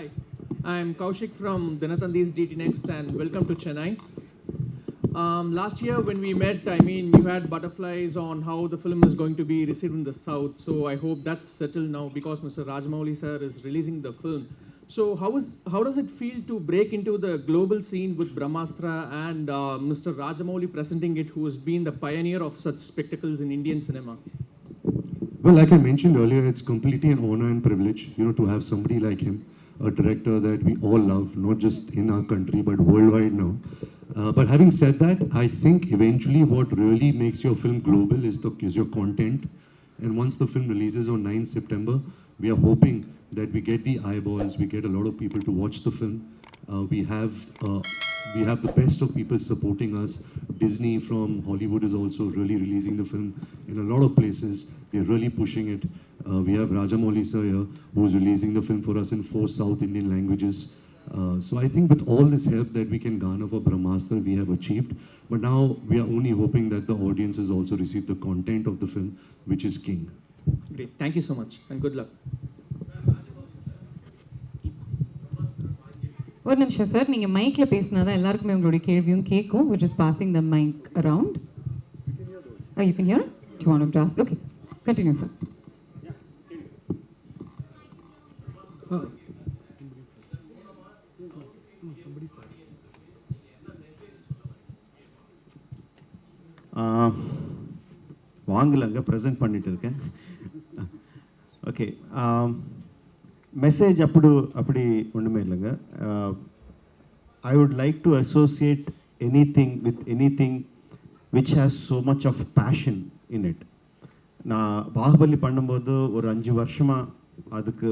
Hi, I'm Kaushik from Dinathandi's DT Next and welcome to Chennai. Last year when we met, I mean, you had butterflies on how the film is going to be received in the South. So I hope that's settled now because Mr. Rajamouli sir is releasing the film. So how does it feel to break into the global scene with Brahmastra and Mr. Rajamouli presenting it, who has been the pioneer of such spectacles in Indian cinema? Well, like I mentioned earlier, it's completely an honor and privilege, to have somebody like him, a director that we all love, not just in our country, but worldwide now. But having said that, I think eventually what really makes your film global is your content. And once the film releases on 9th September, we are hoping that we get the eyeballs, we get a lot of people to watch the film. We have the best of people supporting us. Disney from Hollywood is also really releasing the film in a lot of places. We're really pushing it. We have Rajamouli sir here, who's releasing the film for us in 4 South Indian languages. So I think with all this help that we can garner for Brahmastra, we have achieved. But now we are only hoping that the audiences also receive the content of the film, which is king. Great, thank you so much and good luck. ஒரு நிமிஷம் sir, நீங்க மைக்ல பேசினா தான் எல்லாருக்குமே உங்களுடைய கேள்வியும் கேட்கும். We're just passing the mic around. Oh, you can hear? Do you want to ask? Okay, continue, sir. வாங்கலங்க ப்ரெசென்ட் பண்ணிட்டு இருக்கேன். ஓகே, மெசேஜ் அப்படி ஒன்றுமே இல்லைங்க. I would like to associate anything with anything which has so much of passion in it. நான் பாகுபலி பண்ணும்போது ஒரு 5 வருஷமாக அதுக்கு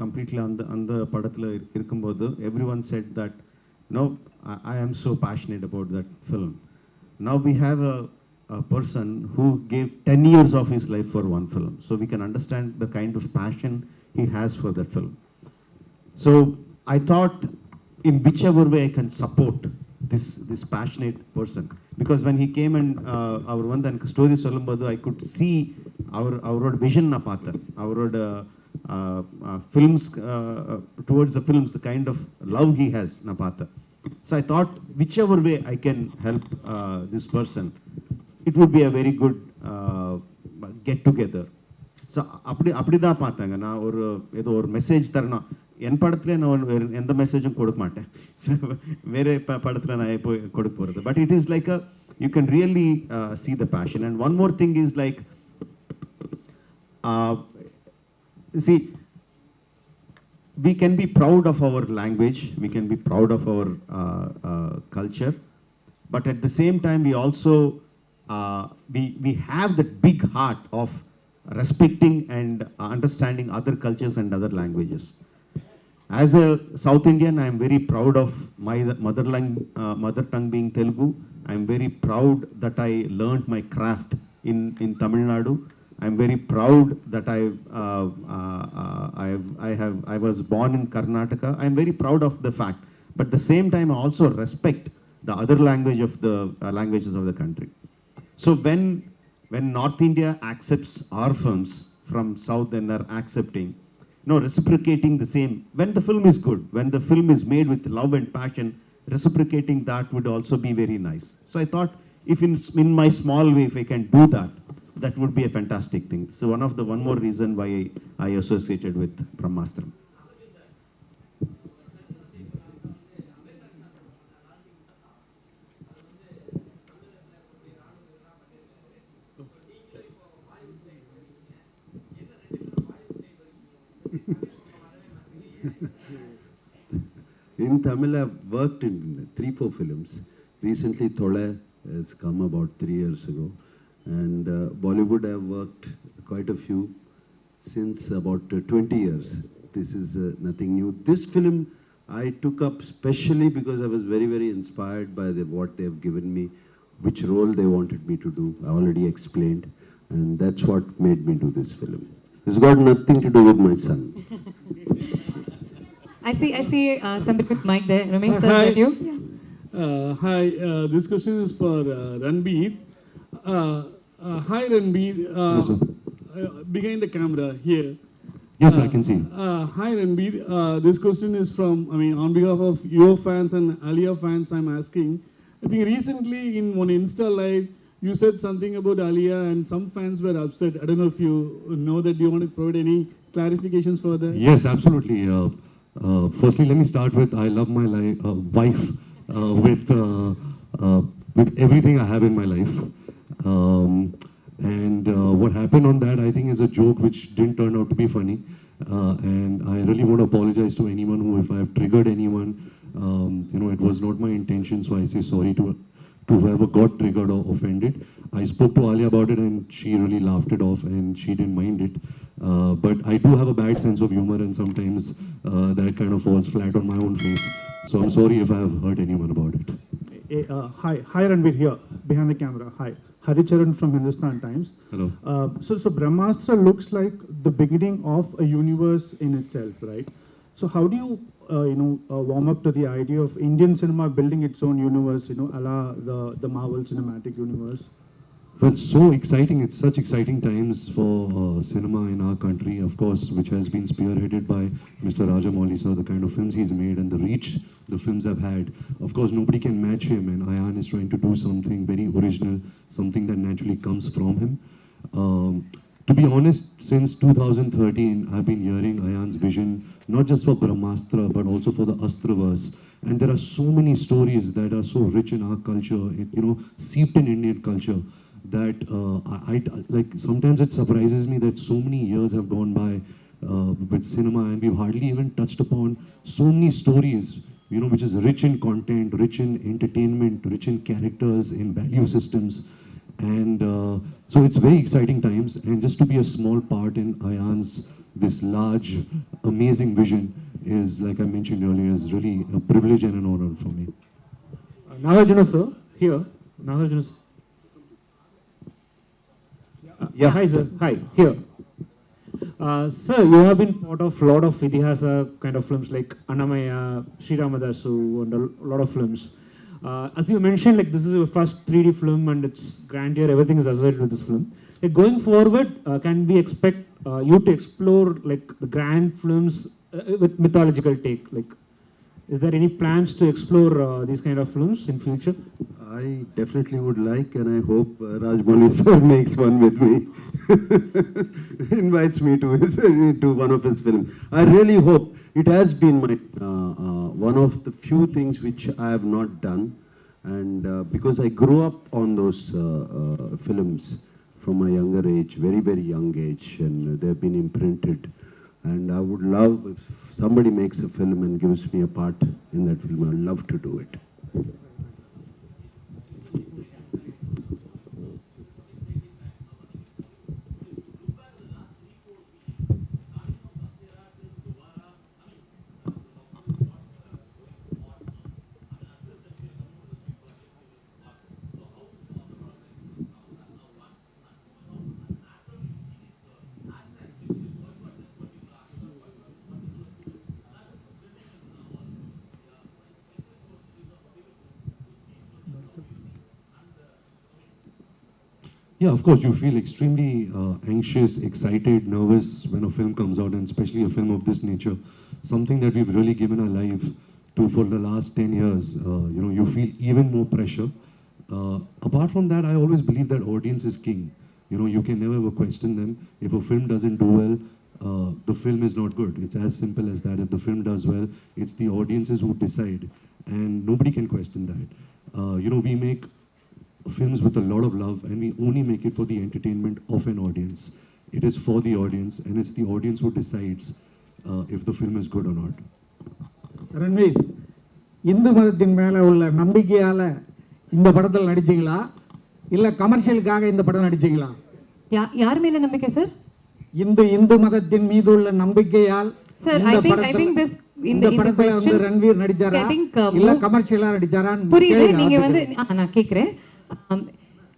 கம்ப்ளீட்லி அந்த படத்தில் இருக்கும்போது everyone said that no, I am so passionate about that film. Now we have a person who gave 10 years of his life for one film, so we can understand the kind of passion he has for that film. So I thought in whichever way I can support this passionate person, because when he came and our one then story solumbodhu I could see our vision na paatha, our films towards the films, the kind of love he has na paatha. So I thought whichever way I can help this person, it would be a very good get together. So அப்படிதான் பார்த்தாங்க. நான் ஏதோ ஒரு message தரணும், என் படத்துல நான் எந்த மெசேஜும் கொடுக்க மாட்டேன், வேற படத்துல நான் போய் கொடுக்க போறது. But it is like you can really see the passion. And one more thing is like, see, we can be proud of our language, we can be proud of our culture, but at the same time we also we have that big heart of respecting and understanding other cultures and other languages. As a South Indian, I am very proud of my mother tongue being Telugu. I am very proud that I learned my craft in Tamil Nadu. I am very proud that I was born in Karnataka. I am very proud of the fact. But at the same time, I also respect the other language of the languages of the country. So when North India accepts our films from South and are accepting, reciprocating the same, when the film is good, when the film is made with love and passion, reciprocating that would also be very nice. So I thought, if in my small way, if I can do that, that would be a fantastic thing. So one more reason why I associated with Brahmastra. In Tamil, I've worked in 3-4 films. Recently, Thola has come about 3 years ago. And Bollywood, I've worked quite a few since about 20 years. This is nothing new. This film I took up specially because I was very, very inspired by what they have given me, which role they wanted me to do. I already explained. And that's what made me do this film. It's got nothing to do with my son. I see somebody with mic there. Ramesh sir, Hi. you? Hi, this question is for Ranbir. Hi Ranbir, behind the camera here. Yes, I can see. Hi Ranbir. This question is from, on behalf of your fans and Alia fans, I'm asking. I think recently in one Insta live, you said something about Alia and some fans were upset. I don't know if you know that. Do you want to provide any clarifications for that? Yes, absolutely. Firstly, let me start with I love my wife with everything I have in my life. What happened on that, I think, is a joke which didn't turn out to be funny. And I really want to apologize to anyone who, if I have triggered anyone, it was not my intention. So I say sorry to whoever got triggered or offended. I spoke to Alia about it and she really laughed it off and she didn't mind it. But I do have a bad sense of humor and sometimes that kind of falls flat on my own face. So I'm sorry if I have hurt anyone about it. Hi Ranbir here, behind the camera. Hi. Haricharan from Hindustan Times. Hello. So Brahmastra looks like the beginning of a universe in itself, right? So how do you, warm up to the idea of Indian cinema building its own universe, a la the Marvel Cinematic Universe? Well, it's so exciting. It's such exciting times for cinema in our country, of course, which has been spearheaded by Mr. Rajamouli, sir, the kind of films he's made and the reach the films have had. Of course, nobody can match him, and Ayan is trying to do something very original, something that naturally comes from him. To be honest, since 2013, I've been hearing Ayan's vision, not just for Brahmastra, but also for the Astraverse. And there are so many stories that are so rich in our culture, seeped in Indian culture, that I like sometimes it surprises me that so many years have gone by with cinema and we've hardly even touched upon so many stories, which is rich in content, rich in entertainment, rich in characters, in value systems. And so it's very exciting times, and just to be a small part in Ayan's this large, amazing vision is, like I mentioned earlier, is really a privilege and an honor for me. Nagarjuna sir, here. Nagarjuna sir. Yeah, hi sir. Hi, here. Sir, you have been part of a lot of Itihasa kind of films like Annamaya, Sri Ramadasu, and a lot of films. As you mentioned, this is your first 3D film and it's grandeur, everything is associated with this film. Going forward, can we expect you to explore the grand films with mythological take? Is there any plans to explore these kind of films in future? I definitely would like, and I hope Rajamouli sir makes one with me. Invites me to one of his films. I really hope. It has been my one of the few things which I have not done, and because I grew up on those films from a younger age, very, very young age, and they have been imprinted. And I would love if somebody makes a film and gives me a part in that film. I'd love to do it. Yeah, of course, you feel extremely anxious, excited, nervous when a film comes out, and especially a film of this nature, something that we've really given our life to for the last 10 years. You feel even more pressure. Apart from that, I always believe that audience is king. You can never ever question them. If a film doesn't do well, the film is not good. It's as simple as that. If the film does well, it's the audiences who decide, and nobody can question that. We make films with a lot of love, and we only make it for the entertainment of an audience. It is for the audience, and it's the audience who decides if the film is good or not. Ranbir, Hindu மதத்தின் மேல உள்ள நம்பிக்கையால இந்த படத்தில் நடிச்சீங்களா இல்ல கமர்ஷியலுக்காக இந்த படம் நடிச்சீங்களா? யார் மேல நம்பிக்கை சார்? இந்து மதத்தின் மீது உள்ள நம்பிக்கையால் இந்த படத்துல வந்து ரன்வீர் நடிச்சாரா இல்ல கமர்ஷியலா நடிச்சாரான்னு புரியல. நீங்க வந்து நான் கேக்குறேன்,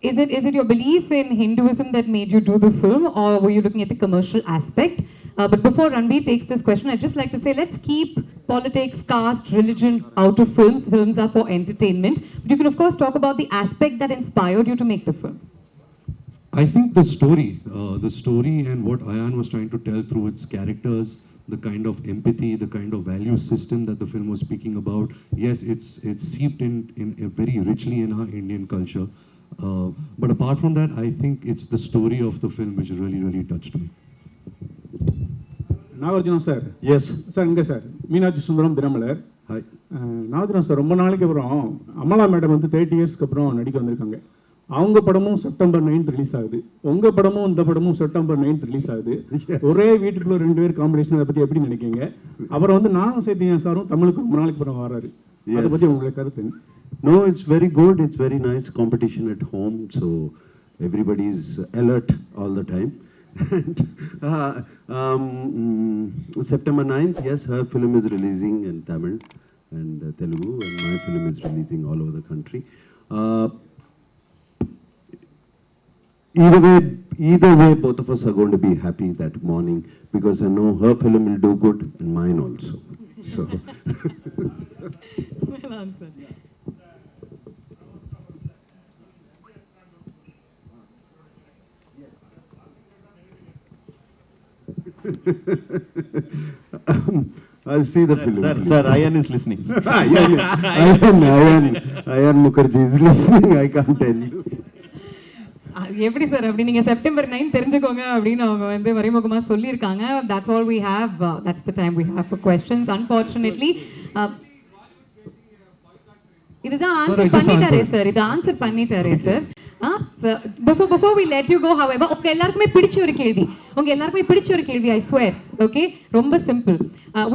is it your belief in Hinduism that made you do the film, or were you looking at the commercial aspect? But before Ranbir takes this question, I'd just like to say, let's keep politics, caste, religion out of films. Films are for entertainment. But you can of course talk about the aspect that inspired you to make the film. I think the story and what Ayan was trying to tell through its characters, the kind of empathy, the kind of value system that the film was speaking about, yes, it's seeped in very richly in our Indian culture. But apart from that, I think it's the story of the film which really touched me. Nagarjuna sir. Yes. Sir, inga sir. Meenachi Sundaram Dinamalar. Hi. Nagarjuna sir, ரொம்ப நாளைக்கு அப்புறம் Amala madam வந்து 30 இயர்ஸ்க்கு அப்புறம் நடிக்க வந்திருக்காங்க. அவங்க படமும் செப்டம்பர் 9 ரிலீஸ் ஆகுது. உங்க படமும் இந்த படமும் செப்டம்பர் 9 ரிலீஸ் ஆகுது. ஒரே வீட்டுக்குள்ள ரெண்டு பேர் காம்பினேஷன், அதை பத்தி எப்படி நினைக்கீங்க? அப்புறம் வந்து நானும் சேத்தியன் சாரும் தமிழுக்கு ரொம்ப நாளைக்கு அப்புறம் வராரு. அதை பத்தி உங்களுடைய கருத்து? No, it's very good. It's very nice competition at home. So everybody is alert all the time. And September 9th, yes, her film is releasing in Tamil and Telugu, and my film is releasing all over the country. Either way, both of us are going to be happy that morning because I know her film will do good and mine also. So. Well answered. I'll see the film. Sir, Ayan is listening. Ayan Mukherjee is listening. I can't tell you. எப்படி sir அப்படி நீங்க September 9 தெரிஞ்சுக்கோங்க அப்படின்னு அவங்க வந்து மறைமுகமா சொல்லியிருக்காங்க. That's all we have. That's the time we have for questions. Unfortunately, இதுதான் ஆன்சர் பண்ணிட்டாரே சார். இது ஆன்சர் பண்ணிட்டாரே சார். Before we let you go, however, உங்க எல்லாருக்குமே பிடிச்ச ஒரு கேள்வி, I swear. Okay, ரொம்ப simple.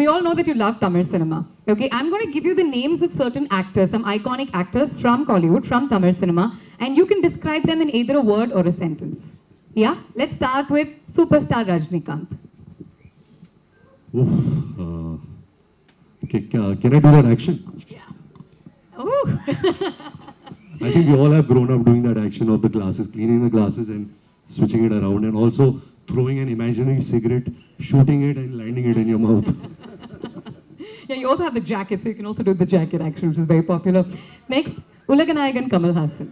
We all know that you love Tamil cinema. Okay, I'm going to give you the names of certain actors, some iconic actors from Kollywood, from Tamil cinema, and you can describe them in either a word or a sentence. Yeah, let's start with superstar Rajinikanth. Can I do that action? Yeah. Oh. I think we all have grown up doing that action of the glasses, cleaning the glasses and switching it around, and also throwing an imaginary cigarette, shooting it and landing it in your mouth. Yeah, you also have the jacket, so you can also do the jacket action, which is very popular. Next, Ulaganayagan Kamal Hassan.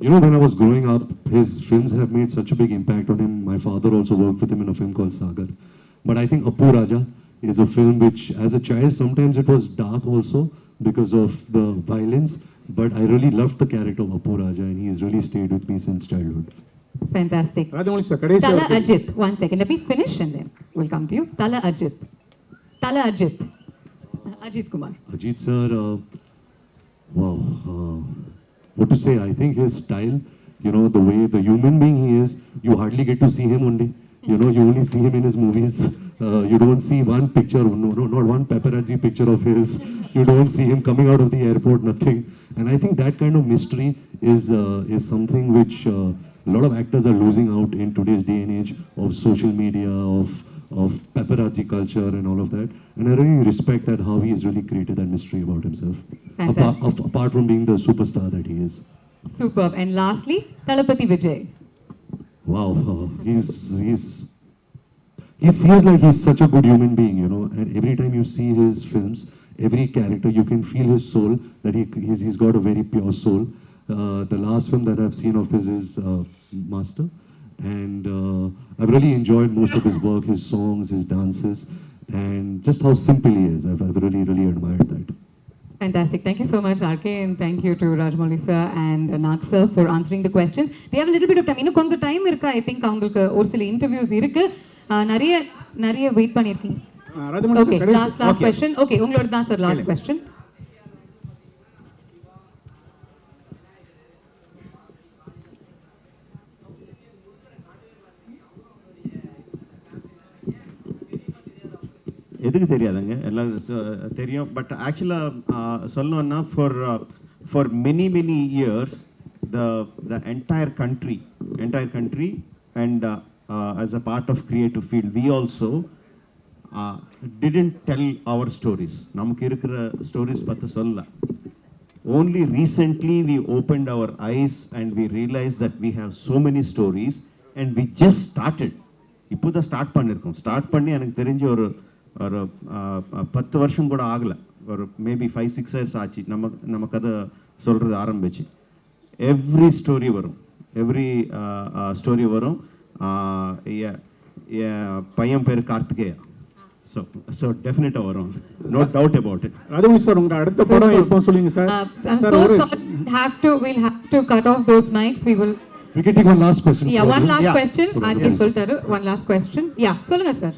You know, when I was growing up, his films have made such a big impact on him. My father also worked with him in a film called Sagar. But I think Appu Raja is a film which, as a child, sometimes it was dark also because of the violence. But I really loved the character of Appu Raja, and he has really stayed with me since childhood. Fantastic. Rajamouli sir, கடைசி Tala Ajit. One second, let me finish and then we'll come to you. Tala Ajit. Ajit Kumar. Ajit sir, wow. What to say? I think his style, you know, the way the human being he is, you hardly get to see him only. You know, you only see him in his movies. You don't see one picture, not one paparazzi picture of his. You don't see him coming out of the airport, nothing. And I think that kind of mystery is something which a lot of actors are losing out in today's day and age of social media, of paparazzi culture and all of that. And I really respect that how he has really created that mystery about himself. Apart from being the superstar that he is. Superb. And lastly, Talapati Vijay. Wow, he feels like he's such a good human being, you know, and every time you see his films, every character, you can feel his soul, that he's got a very pure soul. The last film that I've seen of his is Master, and I've really enjoyed most of his work, his songs, his dances, and just how simple he is. I've really admired that. Fantastic. Thank you so much, RK, and thank you to Rajamouli sir and Nag sir for answering the questions. We have a little bit of time. இன்னும் கொஞ்சம் time இருக்கு. I think அவங்களுக்கு ஒரு சில interviews இருக்கு. நிறைய wait பண்ணிருக்கீங்க. Okay, last question. Okay, உங்களோட தான் சார் last question. எதுக்கு தெரியாதுங்க, எல்லாம் தெரியும். பட் ஆக்சுவலாக சொல்லணும்னா for many years the entire country and as a part of creative field, we also didn't tell our stories. நமக்கு இருக்கிற ஸ்டோரிஸ் பற்றி சொல்ல. Only recently we opened our eyes and we realized that we have so many stories and we just started. இப்போ தான் start பண்ணியிருக்கோம். Start பண்ணி எனக்கு தெரிஞ்ச ஒரு 10 வருஷம் கூட ஆகலை, ஒரு மேபி 5-6 இயர்ஸ் ஆச்சு நம்ம கதை சொல்கிறது ஆரம்பிச்சு. every story varum, every story varum. பையன் பேர் Karthikeya. So definite varum, no doubt about it. Rajamouli sir, உங்க அடுத்த படம் எப்போ சொல்லுங்க sir? I'm so sorry, we'll have to cut off those mics. We can take one last question. Yeah, one last Yeah. question. Auntie Sultaru, one last question. Yeah, சொல்லுங்க sir.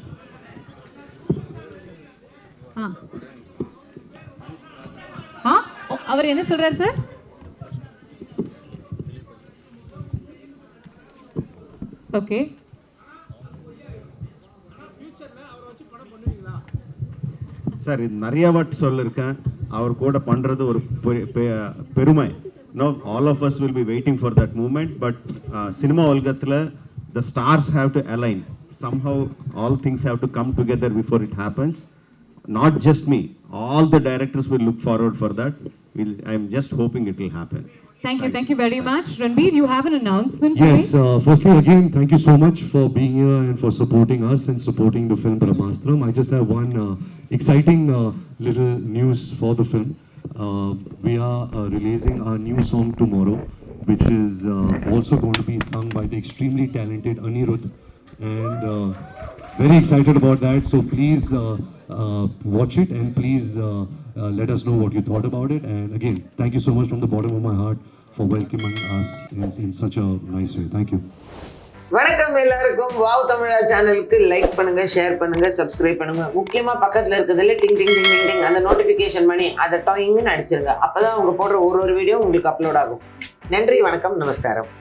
அவர் என்ன சொல்றாரு sir? Okay. Sir இது நிறைய வாட்டி சொல்லிருக்கேன், அவர் கூட பண்றது ஒரு பெருமை. No, all of us will be waiting for that moment, but cinema உலகத்துல the stars have to align. Somehow all things have to come together before it happens. Not just me, all the directors will look forward for that. I'm just hoping it will happen. Thank you very much. Ranbir, you have an announcement Yes, today? firstly again, thank you so much for being here and for supporting us and supporting the film Brahmastra. I just have one exciting little news for the film. We are releasing our new song tomorrow, which is also going to be sung by the extremely talented Anirudh, and very excited about that. So please watch it and please let us know what you thought about it. And again, thank you so much from the bottom of my heart for welcoming us in such a nice way. Thank you. வணக்கம் எல்லாருக்கும். Wow தமிழா சேனலுக்கு like பண்ணுங்க, share பண்ணுங்க, subscribe பண்ணுங்க. முக்கியமா பக்கத்துல இருக்கிறதுல டிங் டிங் டிங் டிங் டிங் அந்த நோட்டிபிகேஷன் பண்ணி அதை டாயிங்னு அடிச்சிருங்க. அப்பதான் அவங்க போடுற ஒரு வீடியோ உங்களுக்கு அப்லோட் ஆகும். நன்றி, வணக்கம், நமஸ்காரம்.